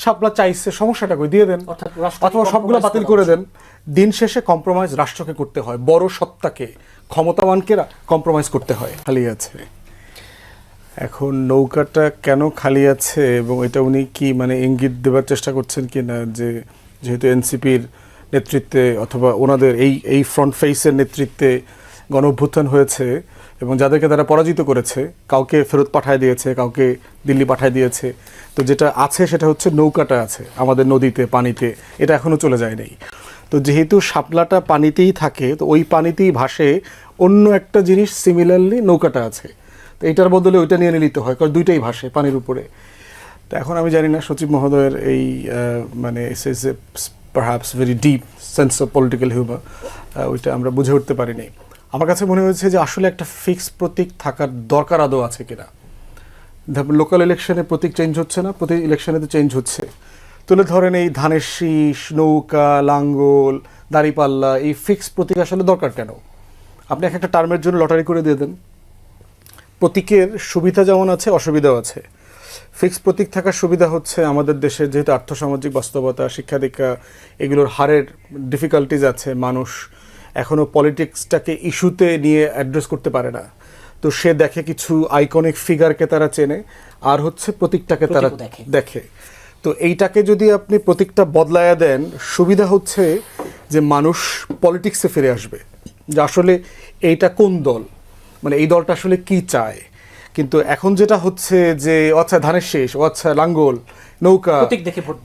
শাপলা চাইছে, সমস্যাটা কই, দিয়ে দেন, অথবা সবগুলো বাতিল করে দেন। দিন শেষে কম্প্রোমাইজ রাষ্ট্রকে করতে হয়, বড় সত্তাকে, ক্ষমতাবানকে কম্প্রোমাইজ করতে হয়। খালি আছে এখন নৌকাটা কেন খালি আছে, এবং এটা উনি কি মানে ইঙ্গিত দেওয়ার চেষ্টা করছেন কি না, যে যেহেতু এনসিপির নেতৃত্বে অথবা ওনাদের এই ফ্রন্ট ফেসের নেতৃত্বে গণ অভ্যুত্থান হয়েছে এবং যাদেরকে তারা পরাজিত করেছে, কাউকে ফেরত পাঠায় দিয়েছে, কাউকে দিল্লি পাঠায় দিয়েছে, তো যেটা আছে সেটা হচ্ছে নৌকাটা আছে আমাদের নদীতে, পানিতে, এটা এখনও চলে যায় নাই। তো যেহেতু শাপলাটা পানিতেই থাকে, তো ওই পানিতেই ভাসে অন্য একটা জিনিস, সিমিলারলি নৌকাটা আছে, তো এইটার বদলে ওইটা নিয়ে নিতে হয়, কারণ দুইটাই ভাসে পানির উপরে। তো এখন আমি জানি না সচিব মহোদয়ের এই মানে perhaps very deep sense of political humour, ওইটা আমরা বুঝে উঠতে পারিনি। আমার কাছে মনে হয়েছে যে আসলে একটা ফিক্স প্রতীক থাকার দরকার আদৌ আছে কিনা। লোকাল ইলেকশনে প্রতীক চেঞ্জ হচ্ছে না, প্রতি ইলেকশনে তো চেঞ্জ হচ্ছে। তুলে ধরেন এই ধানের শীষ, নৌকা, লাঙ্গল, দাঁড়িপাল্লা, এই ফিক্স প্রতীক আসলে দরকার কেন? আপনি একটা টার্মের জন্য লটারি করে দিয়ে দেন। প্রতীকের সুবিধা যেমন আছে, অসুবিধাও আছে। ফিক্স প্রতীক থাকার সুবিধা হচ্ছে আমাদের দেশের যেহেতু আর্থসামাজিক বাস্তবতা, শিক্ষা দীক্ষা, এগুলোর হারের ডিফিকাল্টিজ আছে, মানুষ এখনও পলিটিক্সটাকে ইস্যুতে নিয়ে অ্যাড্রেস করতে পারে না, তো সে দেখে কিছু আইকনিক ফিগারকে তারা চেনে, আর হচ্ছে প্রতীকটাকে তারা দেখে। তো এইটাকে যদি আপনি প্রতীকটা বদলায়া দেন, সুবিধা হচ্ছে যে মানুষ পলিটিক্সে ফিরে আসবে, যে আসলে এইটা কোন দল, মানে এই দলটা আসলে কি চায়। কিন্তু এখন যেটা হচ্ছে যে আচ্ছা ধানের শেষ, ও আচ্ছা লাঙ্গল, নৌকা,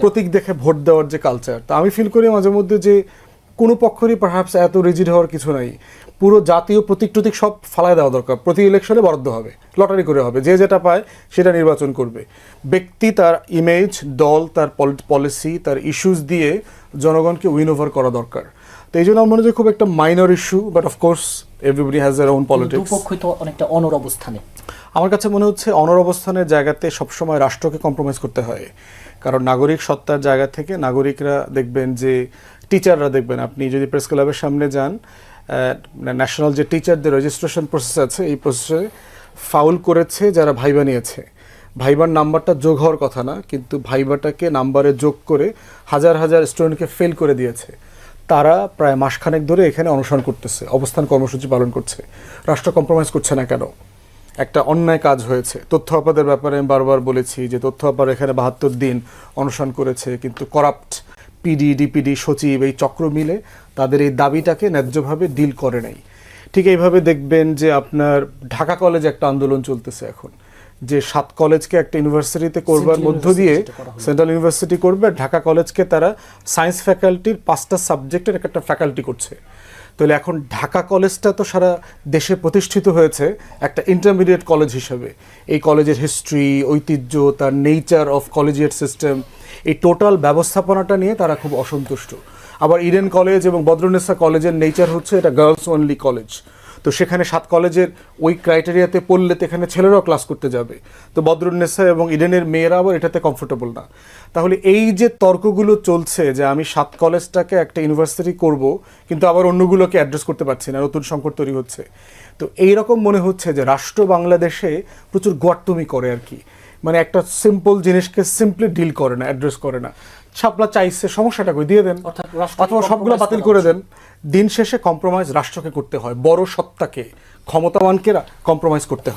প্রতীক দেখে ভোট দেওয়ার যে কালচার, তা আমি ফিল করি মাঝে মধ্যে যে কোনো পক্ষেরই পারহ্যাপস এত রিজিড হওয়ার কিছু নাই। পুরো জাতীয় প্রতীক টতীক সব ফালাই দেওয়া দরকার, প্রতি ইলেকশনে বরাদ্দ হবে, লটারি করে হবে, যে যেটা পায় সেটা নির্বাচন করবে। ব্যক্তি তার ইমেজ, দল তার পলিসি, তার ইস্যুস দিয়ে জনগণকে উইন ওভার করা দরকার। তো এই জন্য আমার মনে হয় খুব একটা minor issue, but of course everybody has their own politics. দুপক্ষই তো অনেকটা অনর অবস্থানে। আমার কাছে মনে হচ্ছে অনর অবস্থানের জায়গাতে সবসময় রাষ্ট্রকে কম্প্রোমাইজ করতে হয়, কারণ নাগরিক সত্তার জায়গা থেকে নাগরিকরা দেখবেন যে, টিচাররা দেখবেন, আপনি যদি প্রেস ক্লাবের সামনে যান, ন্যাশনাল যে টিচারদের রেজিস্ট্রেশন প্রসেস আছে, এই প্রসেসে ফাউল করেছে যারা ভাইবা নিয়েছে। ভাইবার নাম্বারটা যোগ হওয়ার কথা না, কিন্তু ভাইবাটাকে নাম্বারে যোগ করে হাজার হাজার স্টুডেন্টকে ফেল করে দিয়েছে। তারা প্রায় মাসখানেক ধরে এখানে অনশন করতেছে, অবস্থান কর্মসূচি পালন করছে। রাষ্ট্র কম্প্রোমাইজ করছে না কেন? একটা অন্যায় কাজ হয়েছে। তথ্য আপাদের ব্যাপারে আমি বারবার বলেছি যে তথ্য আপার এখানে ৭২ দিন অনশন করেছে, কিন্তু করাপ্ট পিডি, ডিপিডি, সচিব, এই চক্র মিলে তাদের এই দাবিটাকে ন্যায্যভাবে ডিল করে নাই। ঠিক এইভাবে দেখবেন যে আপনার ঢাকা কলেজে একটা আন্দোলন চলতেছে এখন, যে ৭ কলেজকে একটা ইউনিভার্সিটিতে করবার মধ্য দিয়ে সেন্ট্রাল ইউনিভার্সিটি করবে, ঢাকা কলেজকে তারা সায়েন্স ফ্যাকাল্টির ৫টা সাবজেক্টের একটা ফ্যাকাল্টি করছে। তাহলে এখন ঢাকা কলেজটা তো সারা দেশে প্রতিষ্ঠিত হয়েছে একটা ইন্টারমিডিয়েট কলেজ হিসেবে। এই কলেজের হিস্ট্রি, ঐতিহ্য, তার নেচার অফ কলেজিয়েট সিস্টেম, এই টোটাল ব্যবস্থাপনাটা নিয়ে তারা খুব অসন্তুষ্ট। আবার ইডেন কলেজ এবং বদরুন্নেসা কলেজের নেচার হচ্ছে এটা গার্লস অনলি কলেজ, তো সেখানে ৭ কলেজের ওই ক্রাইটেরিয়াতে পড়লে তো এখানে ছেলেরাও ক্লাস করতে যাবে, তো বদরুন্নেসা এবং ইডেনের মেয়েরা আবার এটাতে কমফোর্টেবল না। তাহলে এই যে তর্কগুলো চলছে যে আমি ৭ কলেজটাকে একটা ইউনিভার্সিটি করব, কিন্তু আবার অন্যগুলোকে অ্যাড্রেস করতে পারছি না, নতুন সংকট তৈরি হচ্ছে। তো এইরকম মনে হচ্ছে যে রাষ্ট্র বাংলাদেশে প্রচুর গোয়াট্টুমি করে আর কি, মানে একটা সিম্পল জিনিসকে সিম্পলি ডিল করে না, অ্যাড্রেস করে না। শাপলা চাইছে, সমস্যাটা কই, দিয়ে দেন, অথবা সবগুলো বাতিল করে দেন। দিন শেষে কম্প্রোমাইজ রাষ্ট্রকে করতে হয়, বড় সত্তাকে, ক্ষমতাবানকে কম্প্রোমাইজ করতে হয়।